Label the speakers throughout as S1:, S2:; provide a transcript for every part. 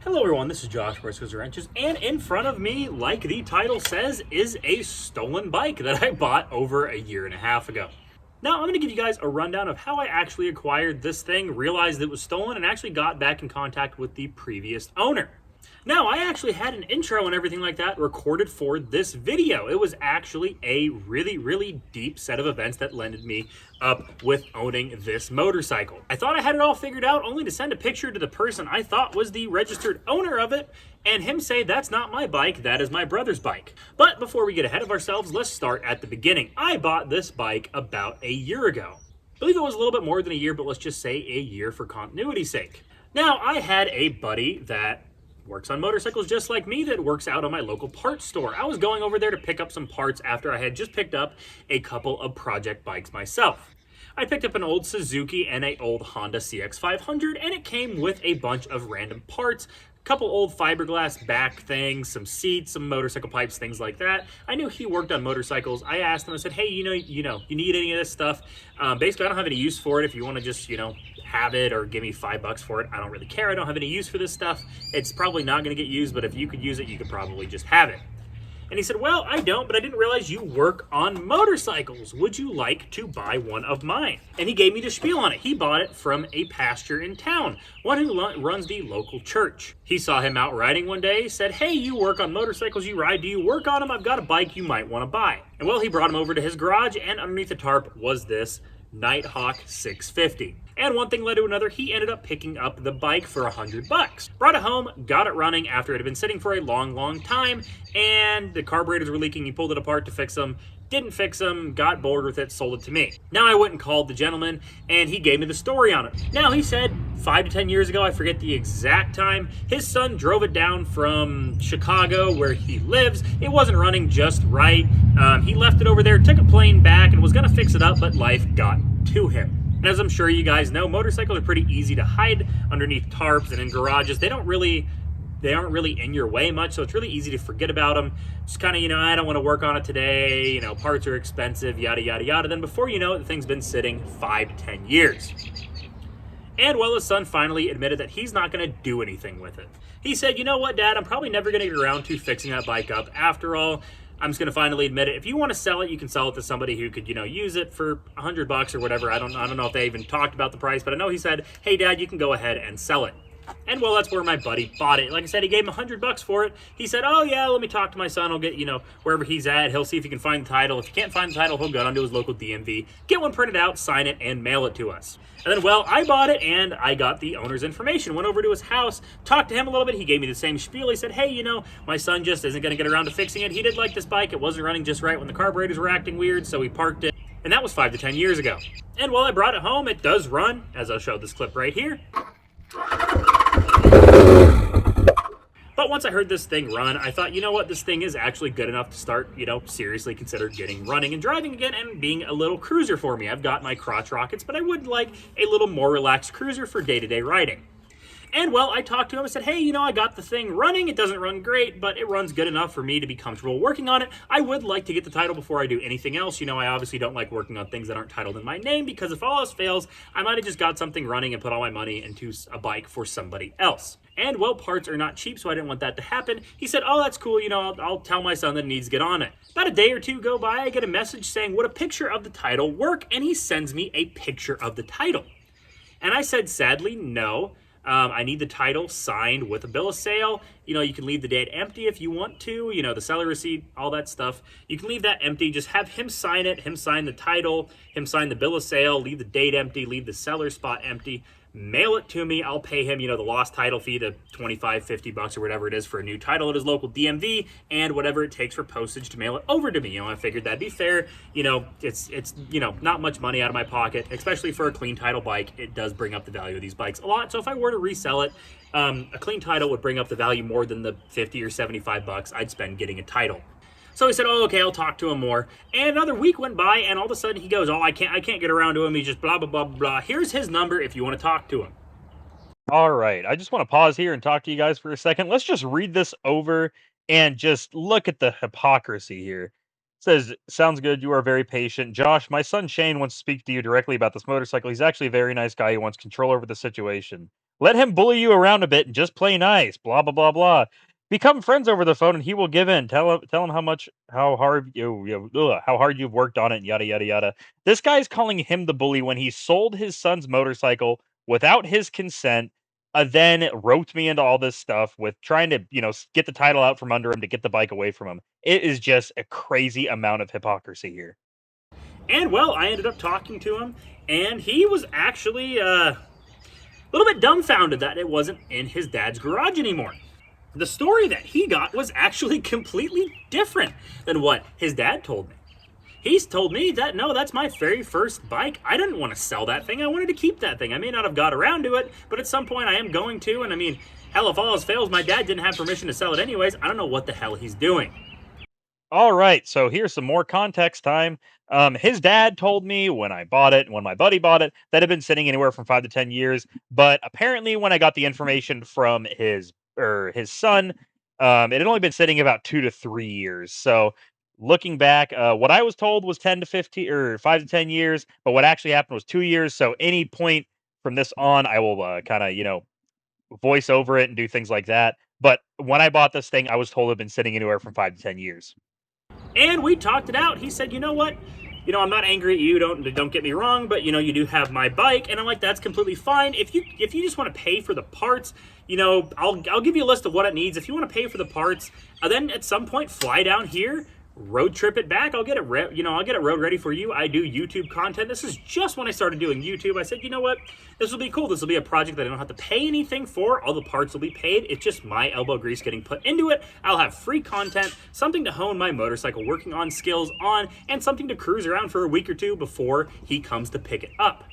S1: Hello everyone, this is Josh Briscoe's Wrenches, and in front of me, like the title says, is a stolen bike that I bought over a year and a half ago. Now, I'm going to give you guys a rundown of how I actually acquired this thing, realized it was stolen, and actually got back in contact with the previous owner. Now, I actually had an intro and everything like that recorded for this video. It was actually a really deep set of events that landed me up with owning this motorcycle. I thought I had it all figured out, only to send a picture to the person I thought was the registered owner of it, and him say, that's not my bike, that is my brother's bike. But before we get ahead of ourselves, let's start at the beginning. I bought this bike about a year ago. I believe it was a little bit more than a year, but let's just say a year for continuity's sake. Now, I had a buddy that works on motorcycles just like me that works out on my local parts store. I was going over there to pick up some parts after I had just picked up a couple of project bikes myself. I picked up an old Suzuki and an old Honda CX500, and it came with a bunch of random parts, a couple old fiberglass back things, some seats, some motorcycle pipes, things like that. I knew he worked on motorcycles. I asked him, I said, hey, you need any of this stuff? Basically, I don't have any use for it. If you want to just, have it or give me $5 for it, I don't really care. I don't have any use for this stuff. It's probably not going to get used, but if you could use it, you could probably just have it. And he said, well, I don't, but I didn't realize you work on motorcycles. Would you like to buy one of mine? And he gave me the spiel on it. He bought it from a pastor in town, one who runs the local church. He saw him out riding one day, said, hey, you work on motorcycles, you ride, do you work on them? I've got a bike you might want to buy. And well, he brought him over to his garage, and underneath the tarp was this Nighthawk 650. And one thing led to another, he ended up picking up the bike for $100. Brought it home, got it running after it had been sitting for a long time, and the carburetors were leaking. He pulled it apart to fix them, didn't fix them, got bored with it, sold it to me. Now I went and called the gentleman, and he gave me the story on it. Now he said 5 to 10 years ago, I forget the exact time, his son drove it down from Chicago where he lives. It wasn't running just right. He left it over there, took a plane back, and was gonna fix it up, but life got to him. And as I'm sure you guys know, motorcycles are pretty easy to hide underneath tarps and in garages. They aren't really in your way much, so it's really easy to forget about them. Just kind of, I don't want to work on it today, parts are expensive, yada, yada, yada. Then before you know it, the thing's been sitting 5 to 10 years. And well, his son finally admitted that he's not going to do anything with it. He said, you know what, Dad, I'm probably never going to get around to fixing that bike up. After all, I'm just going to finally admit it. If you want to sell it, you can sell it to somebody who could, use it for $100 or whatever. I don't know if they even talked about the price, but I know he said, hey, Dad, you can go ahead and sell it. And well, that's where my buddy bought it. Like I said, he gave him $100 for it. He said, oh yeah, let me talk to my son. I'll get, wherever he's at. He'll see if he can find the title. If he can't find the title, he'll go down to his local DMV, get one printed out, sign it, and mail it to us. And then, well, I bought it, and I got the owner's information. Went over to his house, talked to him a little bit. He gave me the same spiel. He said, hey, my son just isn't going to get around to fixing it. He did like this bike. It wasn't running just right when the carburetors were acting weird, so he parked it. And that was 5 to 10 years ago. And while I brought it home, it does run, as I'll show this clip right here. But once I heard this thing run, I thought, you know what, this thing is actually good enough to start, seriously consider getting running and driving again and being a little cruiser for me. I've got my crotch rockets, but I would like a little more relaxed cruiser for day-to-day riding. And well, I talked to him and said, hey, I got the thing running. It doesn't run great, but it runs good enough for me to be comfortable working on it. I would like to get the title before I do anything else. I obviously don't like working on things that aren't titled in my name, because if all else fails, I might have just got something running and put all my money into a bike for somebody else. And well, parts are not cheap, so I didn't want that to happen. He said, oh, that's cool. I'll tell my son that he needs to get on it. About a day or two go by, I get a message saying, would a picture of the title work? And he sends me a picture of the title. And I said, sadly, no. I need the title signed with a bill of sale. You can leave the date empty if you want to, the seller receipt, all that stuff. You can leave that empty. Just have him sign it, him sign the title, him sign the bill of sale, leave the date empty, leave the seller spot empty. Mail it to me. I'll pay him, the lost title fee, the $25, $50 or whatever it is for a new title at his local DMV, and whatever it takes for postage to mail it over to me. I figured that'd be fair. It's not much money out of my pocket, especially for a clean title bike. It does bring up the value of these bikes a lot. So if I were to resell it, a clean title would bring up the value more than the $50 or $75 I'd spend getting a title. So he said, oh, okay, I'll talk to him more. And another week went by, and all of a sudden he goes, oh, I can't get around to him. He's just blah, blah, blah, blah. Here's his number if you want to talk to him.
S2: All right. I just want to pause here and talk to you guys for a second. Let's just read this over and just look at the hypocrisy here. It says, sounds good. You are very patient. Josh, my son Shane wants to speak to you directly about this motorcycle. He's actually a very nice guy who wants control over the situation. Let him bully you around a bit and just play nice. Blah blah blah blah. Become friends over the phone, and he will give in. Tell him how hard how hard you've worked on it, and yada yada yada. This guy's calling him the bully when he sold his son's motorcycle without his consent. Then roped me into all this stuff with trying to, get the title out from under him to get the bike away from him. It is just a crazy amount of hypocrisy here.
S1: And well, I ended up talking to him, and he was actually a little bit dumbfounded that it wasn't in his dad's garage anymore. The story that he got was actually completely different than what his dad told me. He's told me that, no, that's my very first bike. I didn't want to sell that thing. I wanted to keep that thing. I may not have got around to it, but at some point I am going to. And I mean, hell, if all else fails, my dad didn't have permission to sell it anyways. I don't know what the hell he's doing.
S2: All right, so here's some more context time. His dad told me when I bought it, when my buddy bought it, that it had been sitting anywhere from 5 to 10 years. But apparently, when I got the information from his son, it had only been sitting about 2 to 3 years. So looking back, what I was told was 10 to 15 or 5 to 10 years, but what actually happened was 2 years. So any point from this on, I will kind of voice over it and do things like that. But when I bought this thing, I was told it had been sitting anywhere from 5 to 10 years.
S1: And we talked it out. He said, you know what? I'm not angry at you. Don't get me wrong, but you do have my bike, and I'm like, that's completely fine. If you just want to pay for the parts, I'll give you a list of what it needs. If you want to pay for the parts, then at some point fly down here, road trip it back. I'll get it road ready for you. I do YouTube content. This is just when I started doing YouTube. I said, you know what? This will be cool. This will be a project that I don't have to pay anything for. All the parts will be paid. It's just my elbow grease getting put into it. I'll have free content, something to hone my motorcycle working on skills on, and something to cruise around for a week or two before he comes to pick it up.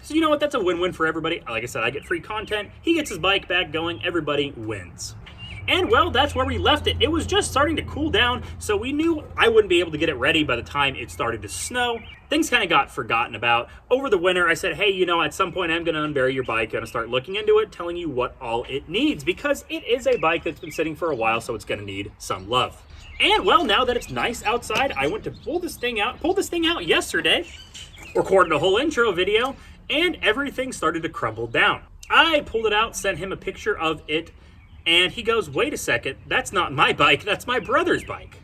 S1: So you know what? That's a win-win for everybody. Like I said, I get free content. He gets his bike back going. Everybody wins. And well, that's where we left it. It was just starting to cool down, so we knew I wouldn't be able to get it ready by the time it started to snow. Things kind of got forgotten about. Over the winter, I said, hey, at some point I'm going to unbury your bike, going to start looking into it, telling you what all it needs, because it is a bike that's been sitting for a while, so it's going to need some love. And well, now that it's nice outside, I went to pull this thing out yesterday, recorded a whole intro video, and everything started to crumble down. I pulled it out, sent him a picture of it, and he goes, wait a second, that's not my bike, that's my brother's bike.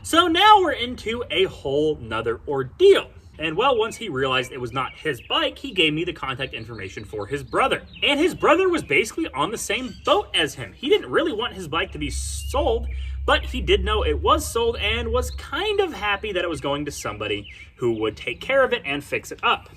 S1: So now we're into a whole nother ordeal. And well, once he realized it was not his bike, he gave me the contact information for his brother. And his brother was basically on the same boat as him. He didn't really want his bike to be sold, but he did know it was sold and was kind of happy that it was going to somebody who would take care of it and fix it up.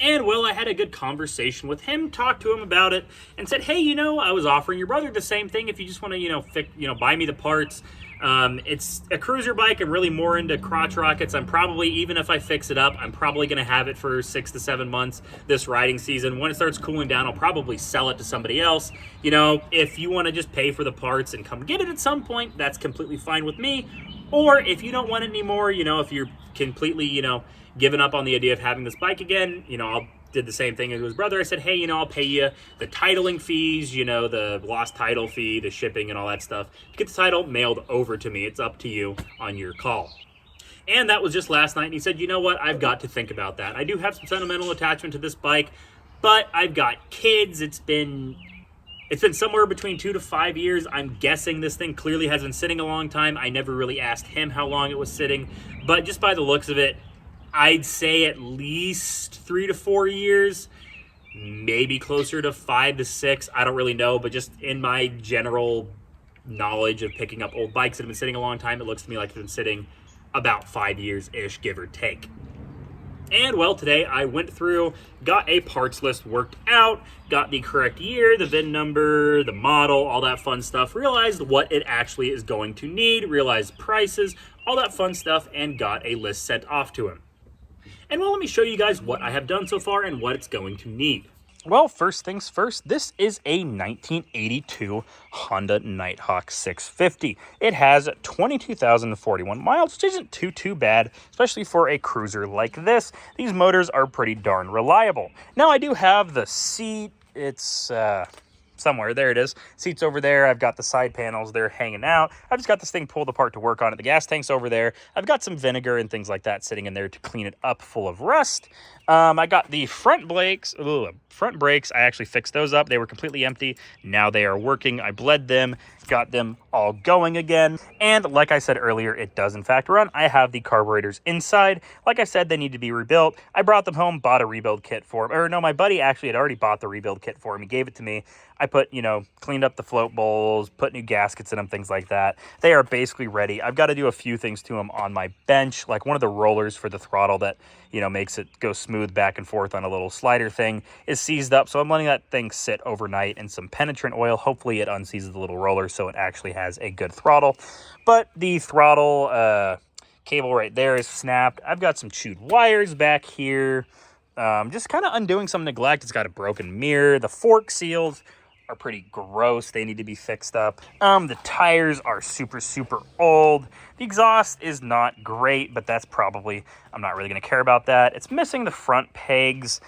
S1: And well, I had a good conversation with him, talked to him about it, and said, hey, I was offering your brother the same thing if you just want to, buy me the parts. It's a cruiser bike. I'm really more into crotch rockets. I'm probably, even if I fix it up, I'm probably going to have it for 6 to 7 months this riding season. When it starts cooling down, I'll probably sell it to somebody else. If you want to just pay for the parts and come get it at some point, that's completely fine with me. Or if you don't want it anymore, if you're completely, given up on the idea of having this bike again, I did the same thing as his brother. I said, hey, I'll pay you the titling fees, the lost title fee, the shipping and all that stuff. Get the title mailed over to me. It's up to you on your call. And that was just last night. And he said, you know what? I've got to think about that. I do have some sentimental attachment to this bike, but I've got kids. It's been somewhere between 2 to 5 years. I'm guessing this thing clearly has been sitting a long time. I never really asked him how long it was sitting, but just by the looks of it, I'd say at least 3 to 4 years, maybe closer to 5 to 6. I don't really know, but just in my general knowledge of picking up old bikes that have been sitting a long time, it looks to me like it's been sitting about 5 years-ish, give or take. And well, today I went through, got a parts list worked out, got the correct year, the VIN number, the model, all that fun stuff, realized what it actually is going to need, realized prices, all that fun stuff, and got a list sent off to him. And well, let me show you guys what I have done so far and what it's going to need. Well, first things first, this is a 1982 Honda Nighthawk 650. It has 22,041 miles, which isn't too bad, especially for a cruiser like this. These motors are pretty darn reliable. Now, I do have the seat. It's
S2: somewhere. There it is. Seats over there. I've got the side panels. They're hanging out. I've just got this thing pulled apart to work on it. The gas tank's over there. I've got some vinegar and things like that sitting in there to clean it up full of rust. I got the front brakes. I actually fixed those up. They were completely empty. Now they are working. I bled them, got them all going again. And like I said earlier, it does in fact run. I have the carburetors inside. Like I said, they need to be rebuilt. I brought them home, bought a rebuild kit for them. Or no, my buddy actually had already bought the rebuild kit for him. He gave it to me. I put, cleaned up the float bowls, put new gaskets in them, things like that. They are basically ready. I've got to do a few things to them on my bench, like one of the rollers for the throttle that, makes it go smooth back and forth on a little slider thing is seized up. So I'm letting that thing sit overnight in some penetrant oil. Hopefully it unseizes the little roller so it actually has a good throttle. But the throttle cable right there is snapped. I've got some chewed wires back here. Just kind of undoing some neglect. It's got a broken mirror. The fork seals are pretty gross. They need to be fixed up. The tires are super, super old. The exhaust is not great, but that's probably, I'm not really going to care about that. It's missing the front pegs.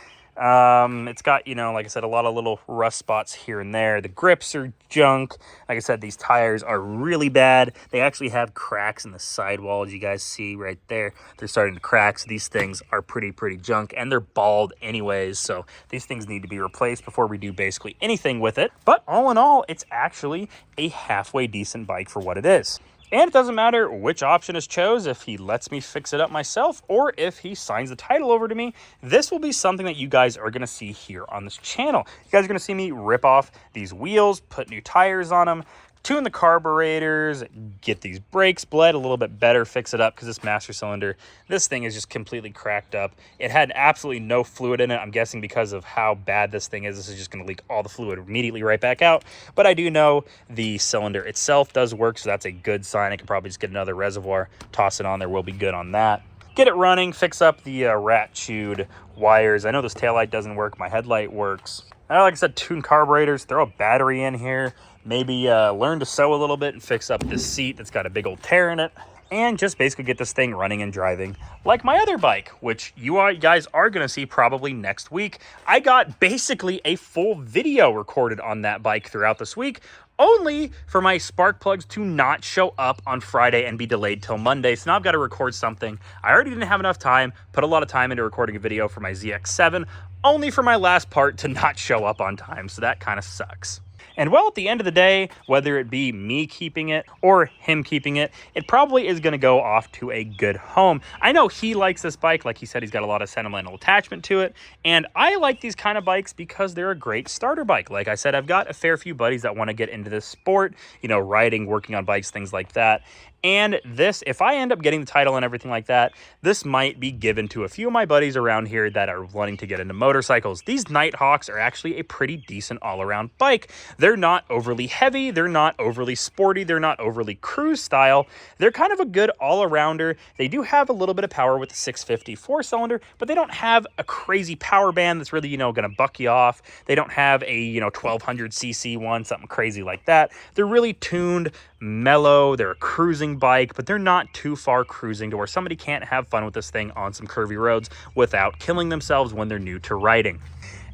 S2: It's got, like I said, a lot of little rust spots here and there. The grips are junk. Like I said, these tires are really bad. They actually have cracks in the sidewall, as you guys see right there. They're starting to crack. So these things are pretty junk, and they're bald anyways. So these things need to be replaced before we do basically anything with it. But all in all, it's actually a halfway decent bike for what it is. And it doesn't matter which option is chose, if he lets me fix it up myself or if he signs the title over to me. This will be something that you guys are going to see here on this channel. You guys are going to see me rip off these wheels, put new tires on them, tune the carburetors, get these brakes bled a little bit better, fix it up because this master cylinder, this thing is just completely cracked up. It had absolutely no fluid in it. I'm guessing because of how bad this thing is, this is just going to leak all the fluid immediately right back out. But I do know the cylinder itself does work, so that's a good sign. I can probably just get another reservoir, toss it on there, we'll be good on that. Get it running, fix up the rat-chewed wires. I know this taillight doesn't work, my headlight works. Like I said, tune carburetors, throw a battery in here, maybe learn to sew a little bit and fix up this seat that's got a big old tear in it, and just basically get this thing running and driving like my other bike, which you guys are going to see probably next week. I got basically a full video recorded on that bike throughout this week, only for my spark plugs to not show up on Friday and be delayed till Monday. So now I've got to record something. I already didn't have enough time, put a lot of time into recording a video for my ZX7, only for my last part to not show up on time. So that kind of sucks. And well, at the end of the day, whether it be me keeping it or him keeping it, it probably is going to go off to a good home. I know he likes this bike. Like he said, he's got a lot of sentimental attachment to it. And I like these kind of bikes because they're a great starter bike. Like I said, I've got a fair few buddies that want to get into this sport, riding, working on bikes, things like that. And this, if I end up getting the title and everything like that, this might be given to a few of my buddies around here that are wanting to get into motorcycles. These Nighthawks are actually a pretty decent all-around bike. They're not overly heavy. They're not overly sporty. They're not overly cruise style. They're kind of a good all-arounder. They do have a little bit of power with the 650 4-cylinder, but they don't have a crazy power band that's really, going to buck you off. They don't have a, 1200cc one, something crazy like that. They're really tuned, mellow. They're a cruising bike, but they're not too far cruising to where somebody can't have fun with this thing on some curvy roads without killing themselves when they're new to riding.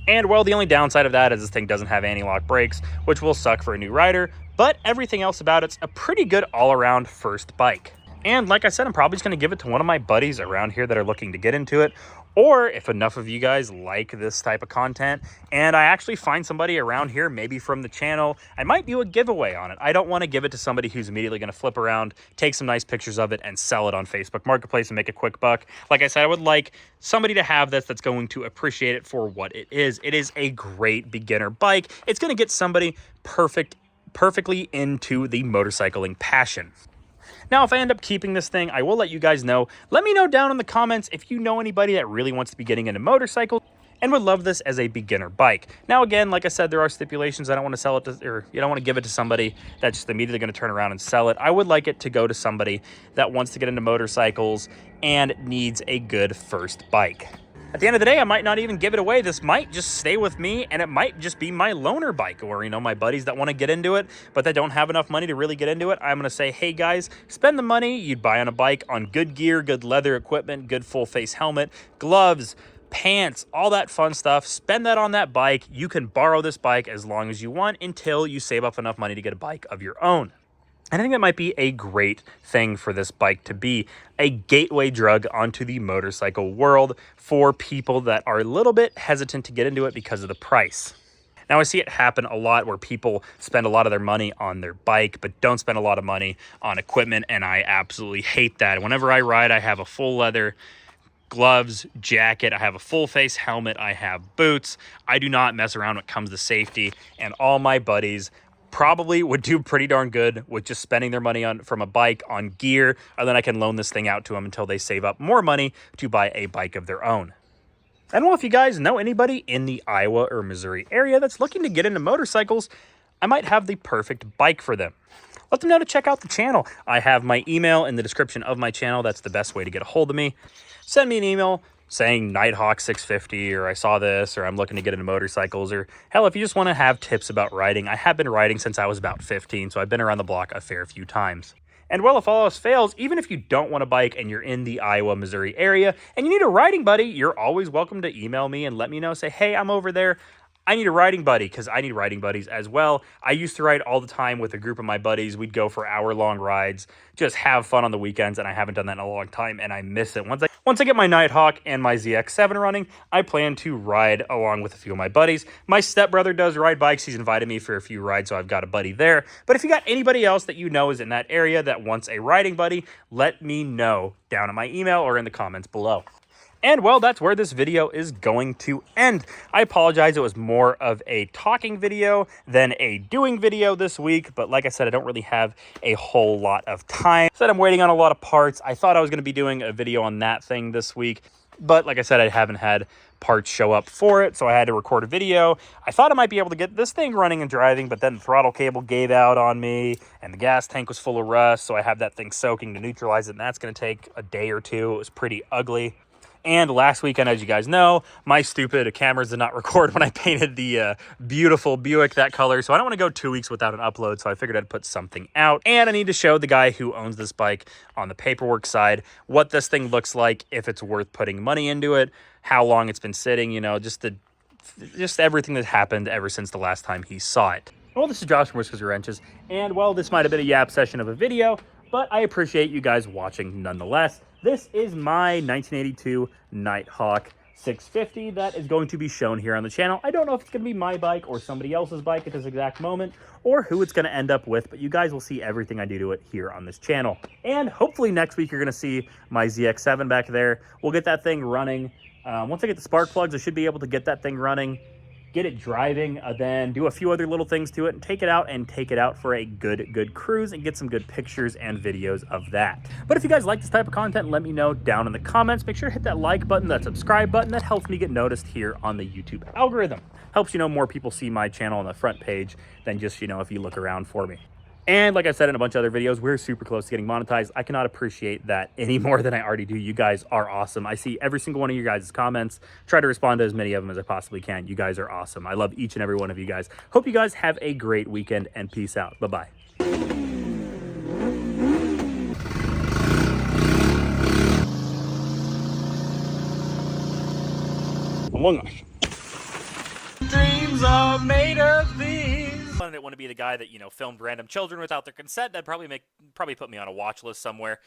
S2: And well, the only downside of that is this thing doesn't have anti-lock brakes, which will suck for a new rider, but everything else about it's a pretty good all-around first bike. And like I said, I'm probably just going to give it to one of my buddies around here that are looking to get into it. Or if enough of you guys like this type of content and I actually find somebody around here, maybe from the channel, I might do a giveaway on it. I don't want to give it to somebody who's immediately going to flip around, take some nice pictures of it, and sell it on Facebook Marketplace and make a quick buck. Like I said, I would like somebody to have this that's going to appreciate it for what it is. It is a great beginner bike. It's going to get somebody perfectly into the motorcycling passion. Now, if I end up keeping this thing, I will let you guys know. Let me know down in the comments if you know anybody that really wants to be getting into motorcycles and would love this as a beginner bike. Now, again, like I said, there are stipulations. I don't want to sell it to, or you don't want to give it to somebody that's just immediately going to turn around and sell it. I would like it to go to somebody that wants to get into motorcycles and needs a good first bike. At the end of the day, I might not even give it away. This might just stay with me, and it might just be my loaner bike, or, my buddies that want to get into it, but they don't have enough money to really get into it. I'm going to say, hey guys, spend the money you'd buy on a bike on good gear, good leather equipment, good full face helmet, gloves,
S1: pants, all that fun stuff. Spend that on that bike. You can borrow this bike as long as you want until you save up enough money to get a bike of your own. And I think that might be a great thing for this bike to be a gateway drug onto the motorcycle world for people that are a little bit hesitant to get into it because of the price. Now, I see it happen a lot where people spend a lot of their money on their bike, but don't spend a lot of money on equipment, and I absolutely hate that. Whenever I ride, I have a full leather gloves, jacket, I have a full face helmet, I have boots. I do not mess around when it comes to safety, and all my buddies probably would do pretty darn good with just spending their money from a bike on gear, and then I can loan this thing out to them until they save up more money to buy a bike of their own. And well, if you guys know anybody in the Iowa or Missouri area that's looking to get into motorcycles, I might have the perfect bike for them. Let them know to check out the channel. I have my email in the description of my channel. That's the best way to get a hold of me. Send me an email saying Nighthawk 650, or I saw this, or I'm looking to get into motorcycles, or hell, if you just want to have tips about riding. I have been riding since I was about 15, so I've been around the block a fair few times. And well, if all else fails, even if you don't want a bike and you're in the Iowa, Missouri area and you need a riding buddy, you're always welcome to email me and let me know. Say, hey, I'm over there. I need a riding buddy, because I need riding buddies as well. I used to ride all the time with a group of my buddies. We'd go for hour-long rides, just have fun on the weekends, and I haven't done that in a long time, and I miss it. Once I get my Nighthawk and my ZX7 running, I plan to ride along with a few of my buddies. My stepbrother does ride bikes. He's invited me for a few rides, so I've got a buddy there. But if you got anybody else that you know is in that area that wants a riding buddy, let me know down in my email or in the comments below. And well, that's where this video is going to end. I apologize, it was more of a talking video than a doing video this week, but like I said, I don't really have a whole lot of time. Said I'm waiting on a lot of parts. I thought I was going to be doing a video on that thing this week, but like I said, I haven't had parts show up for it, so I had to record a video. I thought I might be able to get this thing running and driving, but then the throttle cable gave out on me, and the gas tank was full of rust, so I have that thing soaking to neutralize it, and that's going to take a day or two. It was pretty ugly. And last weekend, as you guys know, my stupid cameras did not record when I painted the beautiful Buick that color. So I don't want to go 2 weeks without an upload. So I figured I'd put something out. And I need to show the guy who owns this bike on the paperwork side what this thing looks like, if it's worth putting money into it, how long it's been sitting, you know, just everything that happened ever since the last time he saw it. Well, this is Josh from Whiskers and Wrenches. And well, this might have been a yap session of a video, but I appreciate you guys watching nonetheless. This is my 1982 Nighthawk 650 that is going to be shown here on the channel. I don't know if it's going to be my bike or somebody else's bike at this exact moment, or who it's going to end up with, but you guys will see everything I do to it here on this channel. And hopefully next week you're going to see my ZX7 back there. We'll get that thing running. Once I get the spark plugs, I should be able to get that thing running, get it driving, then do a few other little things to it and take it out for a good cruise and get some good pictures and videos of that. But if you guys like this type of content, let me know down in the comments. Make sure to hit that like button, that subscribe button. That helps me get noticed here on the YouTube algorithm. Helps, you know, more people see my channel on the front page than just, you know, if you look around for me. And like I said in a bunch of other videos, we're super close to getting monetized. I cannot appreciate that any more than I already do. You guys are awesome. I see every single one of your guys' comments. Try to respond to as many of them as I possibly can. You guys are awesome. I love each and every one of you guys. Hope you guys have a great weekend, and peace out. Bye-bye. Among Us. Dreams are made of these. I didn't want to be the guy that, you know, filmed random children without their consent. That'd probably put me on a watch list somewhere.